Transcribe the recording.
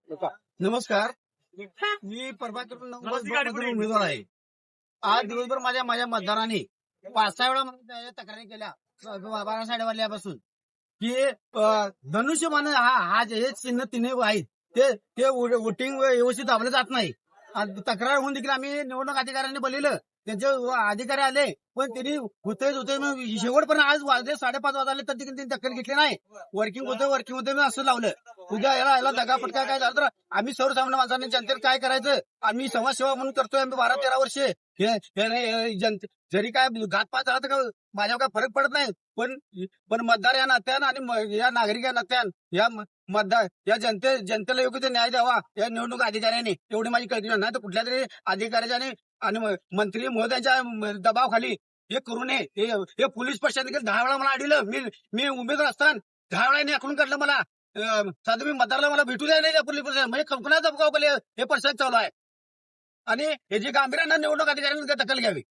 नमस्कार. मी प्रभाकर उमेदवार आहे. आज दिवसभर माझ्या मतदारांनी 5-6 वेळा मला तक्रारी केल्या 12:30 वाजल्यापासून की धनुष्यबाण हा जे चिन्ह तिने आहेत ते वोटिंग व्यवस्थित दाबलं जात नाही. तक्रार होऊन देखील आम्ही निवडणूक अधिकाऱ्यांनी बोलवलं. त्यांचे अधिकारी आले पण त्यांनी होते शेवटपर्यंत आज वाजले 5:30 वाजले तर त्यांनी दखल घेतली नाही. वर्किंग होतं मी असं लावलं. उद्या याला दगापटका काय झालं तर आम्ही सर्वसामान्य माणसांनी जनतेला काय करायचं. आम्ही समाजसेवा म्हणून करतोय. आम्ही 12-13 वर्षे जरी काय घातपात झाला तर माझ्यावर काय फरक पडत नाही. पण मतदार या नात्यानं आणि या नागरिक या नात्यानं या जनतेला योग्य ते न्याय द्यावा या निवडणूक अधिकाऱ्यांनी एवढी माझी कल्पना. नाही तर कुठल्या तरी अधिकाऱ्याने आणि मंत्री महोदयांच्या दबावाखाली हे करू नये. हे पोलीस प्रशासन देखील 10 वेळा मला अडवलं. मी उमेदवार असताना 10 वेळा आखून काढलं मला. साधं मी मतदाराला मला भेटू द्या नाही पोलीस प्रशासन म्हणजे कुणाचा दबाव हे प्रशासन चालू आहे. आणि हे जे गांभीर्यानं निवडणूक अधिकाऱ्यांनी दखल घ्यावी.